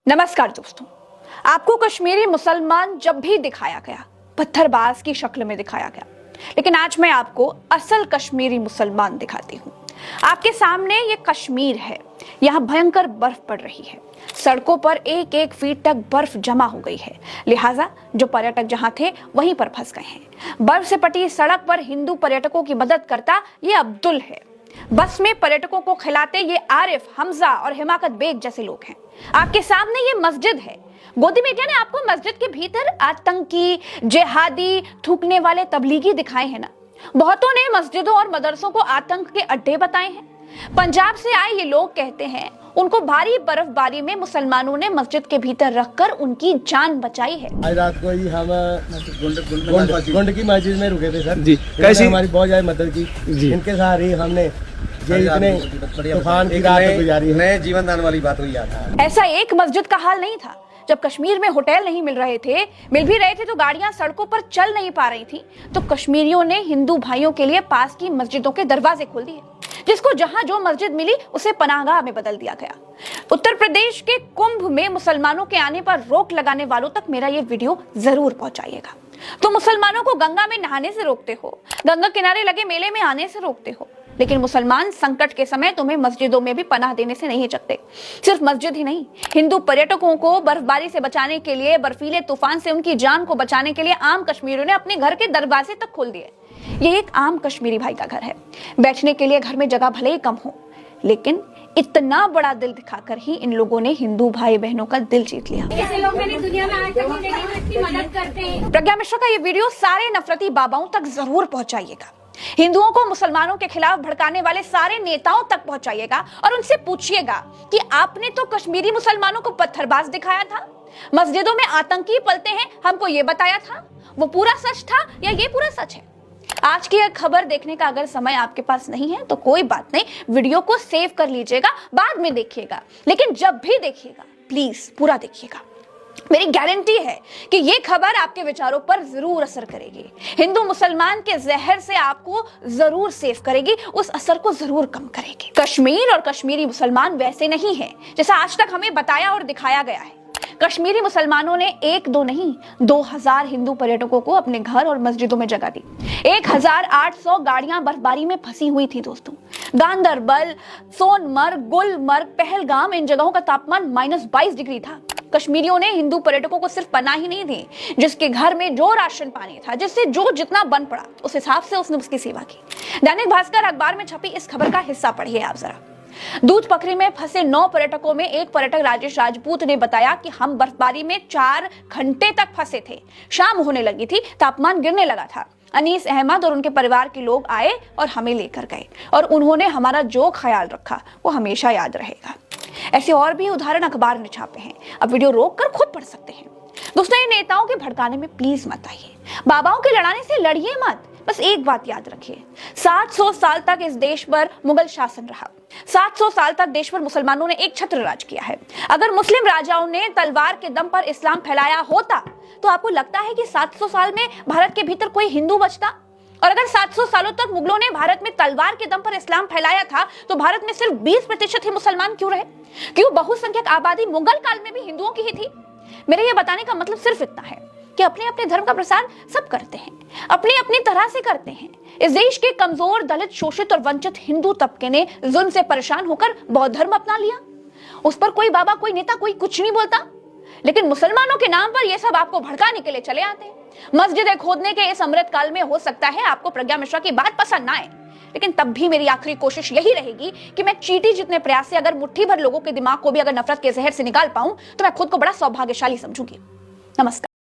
नमस्कार दोस्तों, आपको कश्मीरी मुसलमान जब भी दिखाया गया पत्थरबाज की शक्ल में दिखाया गया, लेकिन आज मैं आपको असल कश्मीरी मुसलमान दिखाती हूँ। आपके सामने ये कश्मीर है। यहाँ भयंकर बर्फ पड़ रही है, सड़कों पर एक एक फीट तक बर्फ जमा हो गई है, लिहाजा जो पर्यटक जहाँ थे वहीं पर फंस गए हैं। बर्फ से पटी सड़क पर हिंदू पर्यटकों की मदद करता ये अब्दुल है। बस में पर्यटकों को खिलाते ये आरिफ, हमजा और हिमाकत बेग जैसे लोग हैं। आपके सामने ये मस्जिद है। गोदी मीडिया ने आपको मस्जिद के भीतर आतंकी, जिहादी, थूकने वाले तबलीगी दिखाए हैं ना। बहुतों ने मस्जिदों और मदरसों को आतंक के अड्डे बताए हैं। पंजाब से आए ये लोग कहते हैं उनको भारी बर्फबारी में मुसलमानों ने मस्जिद के भीतर रखकर उनकी जान बचाई है। आज रात को ही हम गुंड की मस्जिद में रुके थे सर जी। कैसी हमारी बहुत ज्यादा मदद की जी। इनके साथ ही हमने इतने तूफान की रात गुजारी है। जीवन दान वाली बात हुई यार। ऐसा एक मस्जिद का हाल नहीं था। जब कश्मीर में होटल नहीं मिल भी रहे थे तो गाड़ियां सड़कों पर चल नहीं पा रही थी, तो कश्मीरियों ने हिंदू भाइयों के लिए पास की मस्जिदों के दरवाजे खोल दिए। जिसको जहां जो मस्जिद मिली उसे पनाहगाह में बदल दिया गया। उत्तर प्रदेश के कुंभ में मुसलमानों के आने पर रोक लगाने वालों तक मेरा ये वीडियो जरूर पहुंचाइएगा। तो मुसलमानों को गंगा में नहाने से रोकते हो, गंगा किनारे लगे मेले में आने से रोकते हो, लेकिन मुसलमान संकट के समय तुम्हें मस्जिदों में भी पनाह देने से नहीं हिचकते। सिर्फ मस्जिद ही नहीं, हिंदू पर्यटकों को बर्फबारी से बचाने के लिए, बर्फीले तूफान से उनकी जान को बचाने के लिए आम कश्मीरियों ने अपने घर के दरवाजे तक खोल दिए। ये एक आम कश्मीरी भाई का घर है। बैठने के लिए घर में जगह भले ही कम हो, लेकिन इतना बड़ा दिल दिखाकर ही इन लोगों ने हिंदू भाई बहनों का दिल जीत लिया। ऐसे लोग मैंने दुनिया में आज तक नहीं देखे जो इतनी मदद करते हैं। प्रज्ञा मिश्रा का ये वीडियो सारे नफरती बाबाओं तक जरूर पहुंचाइएगा। हिंदुओं को मुसलमानों के खिलाफ भड़काने वाले सारे नेताओं तक पहुंचाइएगा और उनसे पूछिएगा कि आपने तो कश्मीरी मुसलमानों को पत्थरबाज दिखाया था, मस्जिदों में आतंकी पलते हैं, हमको ये बताया था। वो पूरा सच था या ये पूरा सच है? आज की यह खबर देखने का अगर समय आपके पास नहीं है तो कोई बात नहीं, वीडियो को सेव कर लीजिएगा, बाद में देखिएगा, लेकिन जब भी देखिएगा प्लीज पूरा देखिएगा। मेरी गारंटी है कि ये खबर आपके विचारों पर जरूर असर करेगी, हिंदू मुसलमान के जहर से आपको जरूर सेव करेगी, उस असर को जरूर कम करेगी। कश्मीर और कश्मीरी मुसलमान वैसे नहीं है जैसा आज तक हमें बताया और दिखाया गया है। कश्मीरी मुसलमानों ने एक दो नहीं 2000 हिंदू पर्यटकों को अपने घर और मस्जिदों में जगह दी। 1800 गाड़ियां बर्फबारी में फंसी हुई थी दोस्तों। गांदरबल, सोनमर्ग, गुलमर्ग, पहलगाम, इन जगहों का तापमान -22 डिग्री था। कश्मीरियों ने हिंदू पर्यटकों को सिर्फ पनाह ही नहीं दी, जिसके घर में जो राशन पानी था, जिससे जो जितना बन पड़ा उस हिसाब से उसने उसकी सेवा की। दैनिक भास्कर अखबार में छपी इस खबर का हिस्सा पढ़िए आप जरा। दूध पखरी में फंसे 9 पर्यटकों में एक पर्यटक राजेश राजपूत ने बताया कि हम बर्फबारी में 4 घंटे तक फंसे थे। शाम होने लगी थी, तापमान गिरने लगा था। अनीस अहमद और उनके परिवार के लोग आए और हमें लेकर गए, और उन्होंने हमारा जो ख्याल रखा वो हमेशा याद रहेगा। ऐसे और भी उदाहरण अखबार ने छापे हैं, अब वीडियो रोक कर खुद पढ़ सकते हैं। दोस्तों, ये नेताओं के भड़काने में प्लीज मत आइए, बाबाओं के लड़ाने से लड़िए मत। बस एक बात याद रखिए, 700 साल तक इस देश पर मुगल शासन रहा। 700 साल तक देश पर मुसलमानों ने एक छत्र राज किया है। अगर मुस्लिम राजाओं ने तलवार के दम पर इस्लाम फैलाया होता तो आपको लगता है कि 700 साल में भारत के भीतर कोई हिंदू बचता? और अगर 700 सालों तक मुगलों ने भारत में तलवार के दम पर इस्लाम फैलाया था तो भारत में सिर्फ 20% ही मुसलमान क्यों रहे? क्यों बहुसंख्यक आबादी मुगल काल में भी हिंदुओं की ही थी? मेरे ये बताने का मतलब सिर्फ इतना है कि अपने अपने धर्म का प्रसार सब करते हैं, अपनी अपनी तरह से करते हैं। इस देश के कमजोर, दलित, शोषित और वंचित हिंदू तबके ने जुल्म से परेशान होकर बौद्ध धर्म अपना लिया। उस पर कोई बाबा, कोई नेता, कोई कुछ नहीं बोलता, लेकिन मुसलमानों के नाम पर ये सब आपको भड़काने के लिए चले आते हैं। मस्जिदें खोदने के इस अमृत काल में हो सकता है आपको प्रज्ञा मिश्रा की बात पसंद ना आए, लेकिन तब भी मेरी आखिरी कोशिश यही रहेगी कि मैं चींटी जितने प्रयास से अगर मुट्ठी भर लोगों के दिमाग को भी अगर नफरत के जहर से निकाल पाऊं तो मैं खुद को बड़ा सौभाग्यशाली समझूंगी। नमस्कार।